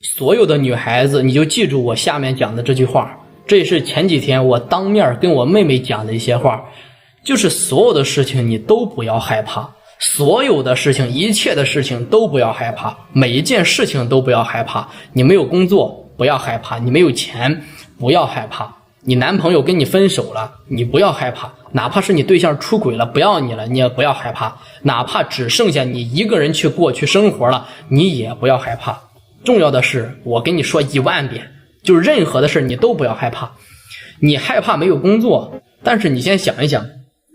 所有的女孩子，你就记住我下面講的這句話，這也是前幾天我當面跟我妹妹講的一些話，就是所有的事情你都不要害怕，所有的事情，一切的事情都不要害怕，每一件事情都不要害怕。你沒有工作不要害怕，你沒有錢不要害怕，你男朋友跟你分手了你不要害怕，哪怕是你对象出軌了不要你了你也不要害怕，哪怕只剩下你一個人去過去生活了你也不要害怕。重要的是我跟你說10000遍，就是任何的事你都不要害怕。你害怕没有工作，但是你先想一想，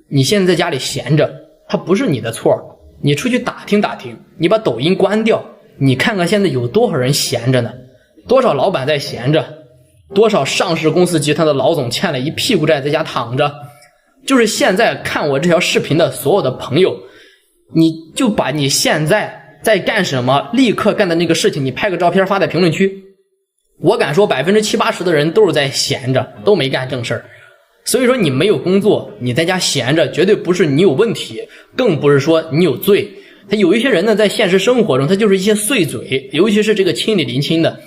你現在在家裡閒着，它不是你的錯，你出去打聽打听，你把抖音關掉，你看看现在有多少人閒着呢？多少老板在閒着，多少上市公司集团的老總欠了一屁股債在家躺着。就是现在看我這條視頻的所有的朋友，你就把你現在在幹什麼立刻幹的那個事情你拍個照片發在評論區，我敢說70%-80%的人都是在閒着，都沒幹正事兒。所以說你沒有工作，你在家閒着，絕對不是你有問題，更不是說你有罪。他有一些人呢，在現實生活中他就是一些碎嘴，尤其是這個親裡鄰親的，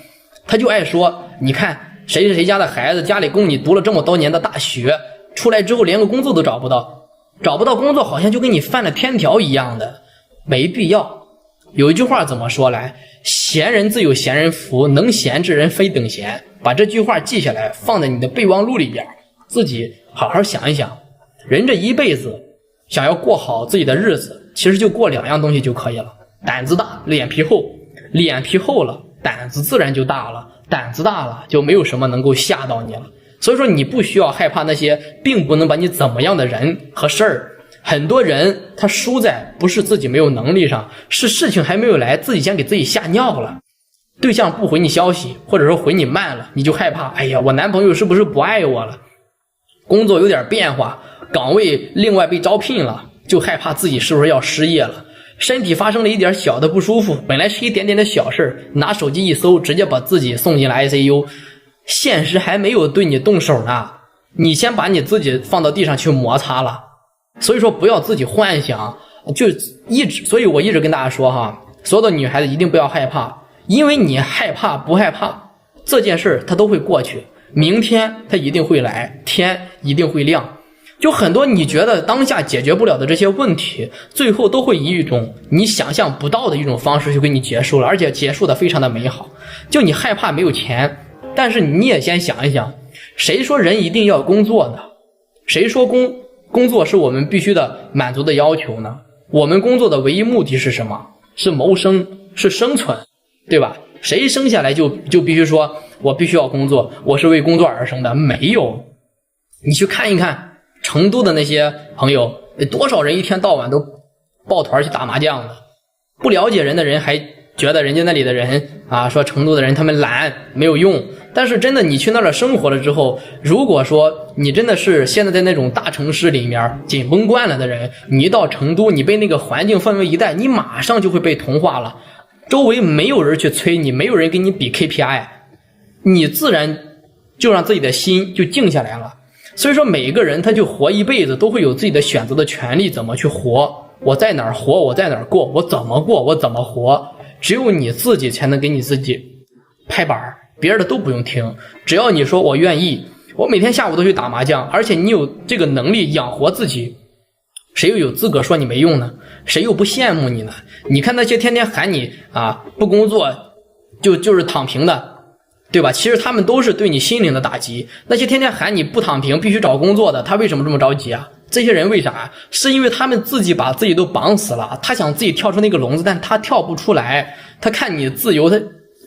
他就愛說你看誰是誰家的孩子，家裡供你讀了這麼多年的大學，出來之後連個工作都找不到，找不到工作好像就跟你犯了天條一樣的，沒必要。有一句話怎麼說來，閒人自有閒人福，能閒之人非等閒。把這句話記下來，放在你的備忘錄裡邊，自己好好想一想。人這一輩子想要過好自己的日子，其實就過2樣東西就可以了，膽子大，臉皮厚。臉皮厚了，膽子自然就大了，膽子大了就沒有什麼能夠嚇到你了。所以說你不需要害怕那些並不能把你怎麼樣的人和事兒。很多人他輸在不是自己沒有能力上，是事情還沒有來，自己先給自己嚇尿了。對象不回你消息，或者說回你慢了，你就害怕，哎呀，我男朋友是不是不愛我了？工作有點變化，崗位另外被招聘了，就害怕自己是不是要失業了。身體發生了一點小的不舒服，本來是一點點的小事，拿手機一搜，直接把自己送進了 ICU。現實還沒有對你動手呢，你先把你自己放到地上去摩擦了。所以說不要自己幻想，所以我一直跟大家說哈，所有的女孩子一定不要害怕，因為你害怕不害怕這件事它都會過去，明天它一定會來，天一定會亮。就很多你覺得當下解決不了的這些問題，最後都會以一種你想象不到的一種方式就給你結束了，而且結束的非常的美好。就你害怕沒有錢，但是你也先想一想，誰說人一定要工作呢？誰說工作是我們必須的滿足的要求呢？我們工作的唯一目的是什麼？是謀生，是生存，對吧？誰生下來就必須說我必須要工作，我是為工作而生的？没有。你去看一看成都的那些朋友，多少人一天到晚都抱团去打麻将的。不了解人的人還覺得人家那裡的人啊，說成都的人他們懶沒有用，但是真的你去那兒生活了之後，如果說你真的是現在在那種大城市裡面緊繃慣了的人，你一到成都，你被那個環境氛圍一帶，你馬上就會被同化了。周圍沒有人去催你，沒有人給你比 KPI， 你自然就讓自己的心就靜下來了。所以說每一個人他就活一輩子都會有自己的選擇的權利，怎麼去活，我在哪兒活，我在哪兒過，我怎麼過，我怎麼活，只有你自己才能給你自己拍板，別人的都不用聽。只要你說我願意，我每天下午都去打麻将，而且你有這個能力養活自己，誰又有資格說你沒用呢？誰又不羨慕你呢？你看那些天天喊你啊不工作就是躺平的，对吧？其實他們都是對你心靈的打擊。那些天天喊你不躺平必須找工作的，他為什麼這麼着急啊？這些人為啥？是因為他們自己把自己都綁死了，他想自己跳出那個籠子，但他跳不出來。他看你自由，他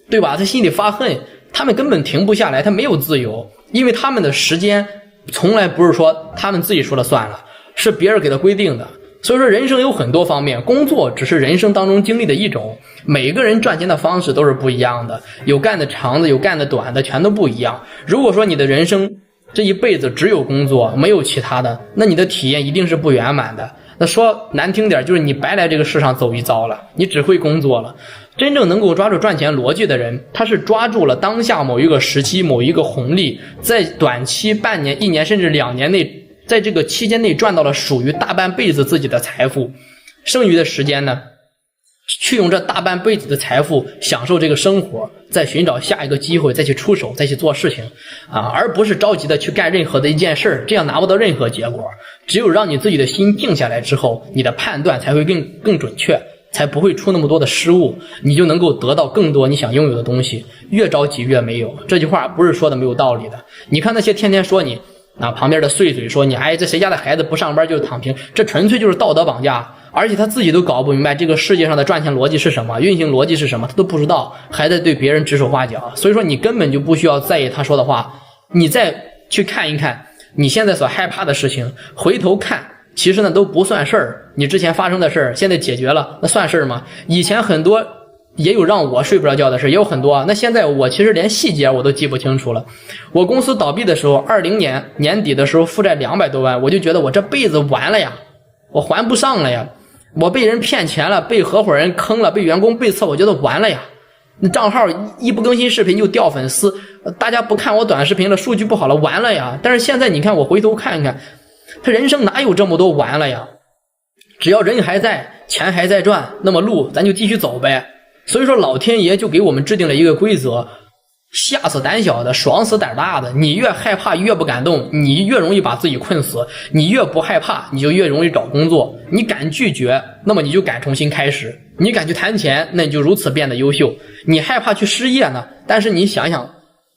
对吧？他心裡發恨，他們根本停不下來，他沒有自由，因為他們的時间從來不是說他們自己說了算了，是別人給他規定的。所以說人生有很多方面，工作只是人生當中經歷的一種，每個人賺錢的方式都是不一樣的，有幹的長的，有幹的短的，全都不一樣。如果說你的人生這一輩子只有工作沒有其他的，那你的體驗一定是不圓滿的。那說難聽點，就是你白来這個世上走一遭了，你只會工作了。真正能夠抓住賺錢邏輯的人，他是抓住了当下某一個時期某一個紅利，在短期半年1年甚至2年內，在這個期間內賺到了屬於大半輩子自己的財富，剩餘的時間呢，去用這大半輩子的財富享受這個生活，再尋找下一個機會，再去出手，再去做事情而不是着急的去幹任何的一件事，這樣拿不到任何結果。只有讓你自己的心定下来之後，你的判断才会更準確，才不会出那麼多的失誤，你就能夠得到更多你想擁有的東西。越着急越沒有，這句話不是說的沒有道理的。你看那些天天說你旁邊的碎碎說你這誰家的孩子不上班就是躺平，這純粹就是道德綁架，而且他自己都搞不明白这個世界上的賺錢邏輯是什麼，運行邏輯是什麼，他都不知道，還在對別人指手畫腳。所以說你根本就不需要在意他說的話，你再去看一看你現在所害怕的事情，回头看其實呢都不算事兒，你之前发生的事儿现在解決了，那算事兒嗎？以前很多也有讓我睡不着覺的事，也有很多那現在我其實連細節我都記不清楚了。我公司倒閉的時候，20年年底的時候負債200多萬，我就覺得我這輩子完了呀，我還不上了呀，我被人騙錢了，被合夥人坑了，被員工背刺，我覺得完了呀。那賬號一不更新視頻就掉粉絲，大家不看我短視頻了，數據不好了，完了呀。但是現在你看我回頭看看，他人生哪有這麼多完了呀？只要人還在，錢還在賺，那麼路咱就繼續走唄。所以說老天爺就給我們制定了一個規則，嚇死膽小的，爽死膽大的。你越害怕越不敢動，你越容易把自己困死。你越不害怕，你就越容易找工作。你敢拒絕，那麼你就敢重新開始。你敢去談錢，那你就如此变得優秀。你害怕去失業呢，但是你想想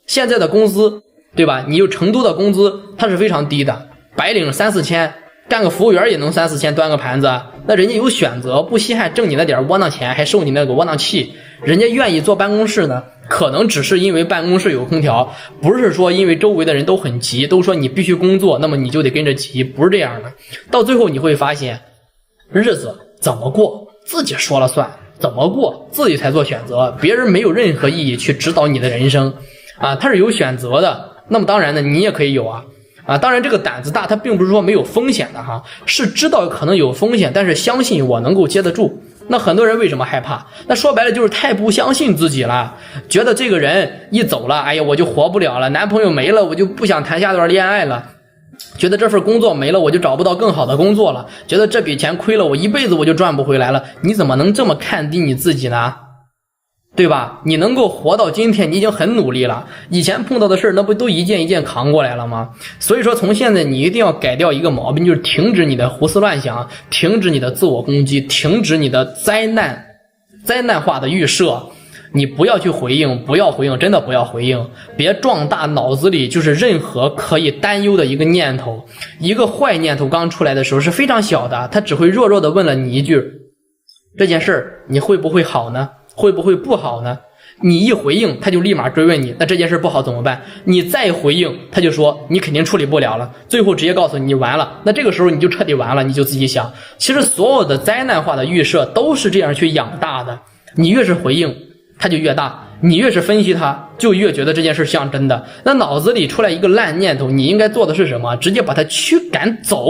現在的工資，對吧？你有成都的工資它是非常低的，白領3、4千，幹個服務員也能3、4千端個盤子。那人家有選擇，不稀罕掙你那點窩囊錢，還受你那個窩囊氣。人家願意坐辦公室呢，可能只是因為辦公室有空調，不是說因為周圍的人都很急，都說你必須工作，那麼你就得跟着急，不是這樣的。到最後你会发现，日子怎麼過自己說了算，怎麼過自己才做選擇，別人沒有任何意義去指導你的人生他是有選擇的。那麼當然呢，你也可以有當然這個膽子大它並不是說沒有風險的是知道可能有風險，但是相信我能夠接得住。那很多人為什麼害怕？那說白了就是太不相信自己了，覺得這個人一走了，哎呀我就活不了了，男朋友沒了我就不想談下段戀愛了，覺得這份工作沒了我就找不到更好的工作了，覺得這筆錢虧了我一輩子我就賺不回來了。你怎麼能這麼看低你自己呢？對吧？你能夠活到今天你已經很努力了，以前碰到的事那不都一件一件扛過來了吗？所以说從現在你一定要改掉一個毛病，就是停止你的胡思亂想，停止你的自我攻擊，停止你的災難化的預設。你不要去回應，不要回應，真的不要回應，別壯大腦子裡就是任何可以擔憂的一個念頭。一個壞念頭剛出來的時候是非常小的，它只會弱弱的問了你一句，這件事你會不會好呢？會不會不好呢？你一回應他就立馬追問你，那這件事不好怎麼辦？你再回應他就說你肯定處理不了了，最後直接告訴你完了。那這個時候你就徹底完了，你就自己想，其實所有的災難化的預設都是這樣去養大的。你越是回應它就越大，你越是分析它就越覺得這件事像真的。那腦子裡出來一個爛念頭，你應該做的是什麼？直接把它驅趕走。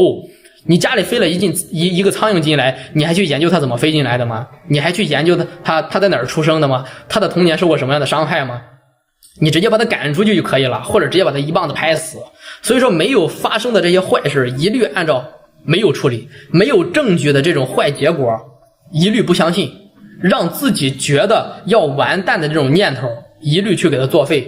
你家裡飛了一個蒼蠅進來，你還去研究它怎麼飛進來的嗎？你還去研究它在哪兒出生的嗎？它的童年受過什麼樣的傷害嗎？你直接把它趕出去就可以了，或者直接把它一棒子拍死。所以說沒有發生的這些壞事一律按照沒有處理，沒有證據的這種壞結果一律不相信，讓自己覺得要完蛋的這種念頭一律去給它作廢。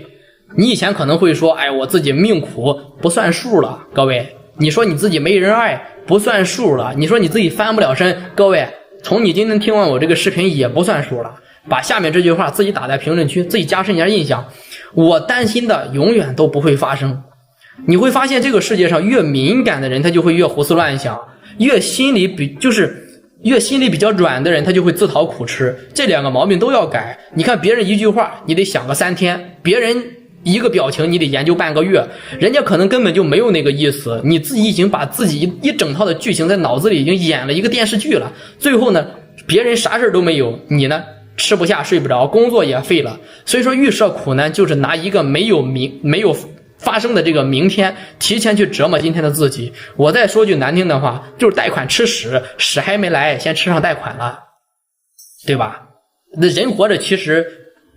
你以前可能会說，哎，我自己命苦不算數了，各位，你說你自己沒人愛不算數了，你說你自己翻不了身，各位，從你今天聽完我這個視頻也不算數了。把下面這句話自己打在評論區，自己加深一下印象，我擔心的永遠都不會發生。你會發現這個世界上越敏感的人他就會越胡思亂想，越心裡比較軟的人他就會自討苦吃，這兩個毛病都要改。你看別人一句話你得想個3天，別人一個表情你得研究半個月，人家可能根本就沒有那個意思，你自己已經把自己一整套的劇情在腦子裡已經演了一個電視劇了，最後呢別人啥事都沒有，你呢吃不下睡不着，工作也廢了。所以說預設苦難就是拿一個沒有發生的這個明天提前去折磨今天的自己。我再說句難聽的話，就是貸款吃屎，屎還沒來先吃上貸款了，對吧？那人活着其實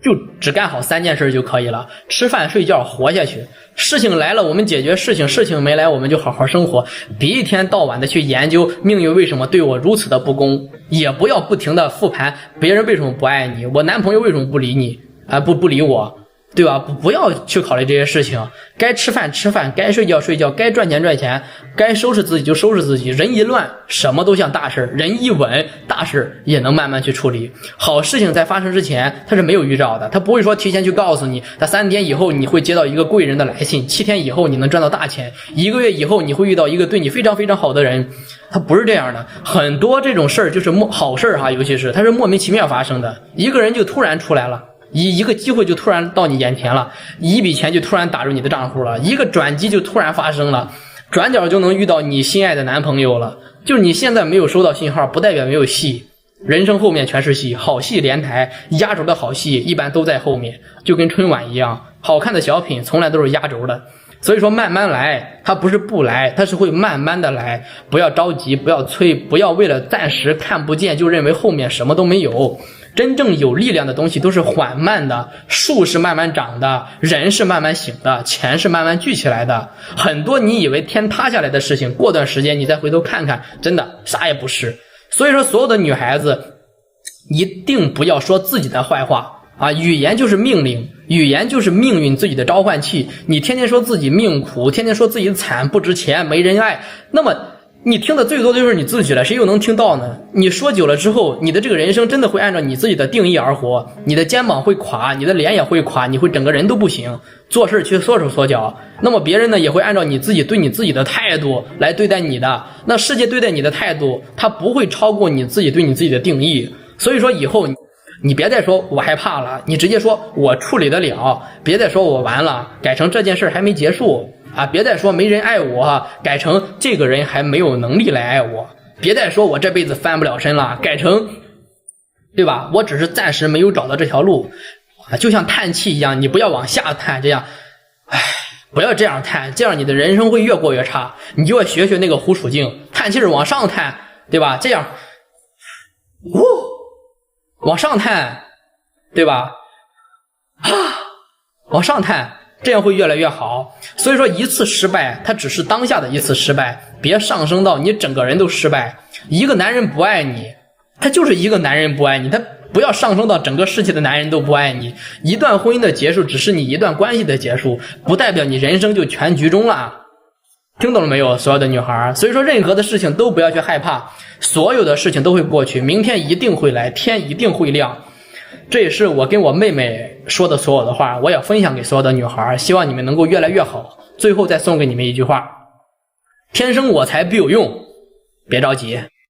就只幹好3件事就可以了，吃飯睡覺活下去，事情來了我們解決事情，事情沒來我們就好好生活，別一天到晚的去研究命運為什麼對我如此的不公，也不要不停的復盤別人為什麼不愛你，我男朋友為什麼不理你不理我，對吧？不要去考慮這些事情，該吃飯吃飯，該睡覺睡覺，該賺錢賺錢，該收拾自己就收拾自己。人一亂什麼都像大事，人一穩大事也能慢慢去處理。好事情在發生之前它是沒有預兆的，它不會說提前去告訴你它3天以後你會接到一個貴人的来信，7天以後你能賺到大錢，1個月以後你會遇到一個對你非常非常好的人，它不是這樣的。很多這种事儿就是好事儿尤其是它是莫名其妙发生的，一個人就突然出來了，一個機會就突然到你眼前了，一筆錢就突然打入你的賬戶了，一個轉機就突然發生了，轉角就能遇到你心愛的男朋友了。就是你現在沒有收到信號不代表沒有戲，人生後面全是戲，好戲連台，壓軸的好戲一般都在後面，就跟春晚一樣，好看的小品從來都是压軸的。所以說慢慢來，它不是不来，它是会慢慢的来，不要着急，不要催，不要为了暫時看不見就認為後面什麼都沒有。真正有力量的東西都是緩慢的，樹是慢慢長的，人是慢慢醒的，錢是慢慢聚起來的。很多你以為天塌下來的事情，過段時間你再回頭看看，真的啥也不是。所以說所有的女孩子一定不要说自己的壞話語言就是命令，語言就是命運自己的召喚器。你天天說自己命苦，天天說自己慘不值錢沒人愛，那麼你聽的最多的就是你自己了，誰又能聽到呢？你說久了之後，你的这個人生真的會按照你自己的定義而活，你的肩膀會垮，你的臉也會垮，你會整個人都不行，做事去縮手縮腳。那麼別人呢也會按照你自己對你自己的態度來對待你的，那世界對待你的態度它不會超過你自己對你自己的定義。所以說以後你別再說我害怕了，你直接說我處理得了，別再說我完了，改成這件事還沒結束別再說沒人愛我，改成這個人還沒有能力來愛我，別再說我這輩子翻不了身了，改成對吧，我只是暫時沒有找到這條路就像嘆氣一樣，你不要往下嘆，這樣不要這樣嘆，這樣你的人生會越過越差。你就要學那個胡楚靜，嘆氣是往上嘆，對吧？這樣往上嘆，對吧？往上嘆，這樣會越來越好。所以說一次失敗它只是當下的一次失敗，別上升到你整個人都失敗。一個男人不愛你，他就是一個男人不愛你，他不要上升到整個世界的男人都不愛你。一段婚姻的結束只是你一段關係的結束，不代表你人生就全局終了。聽懂了沒有，所有的女孩？所以說任何的事情都不要去害怕，所有的事情都會過去，明天一定會來，天一定會亮。這也是我跟我妹妹說的所有的話，我也分享給所有的女孩，希望你們能夠越來越好。最後再送給你們一句話：天生我材必有用，別着急。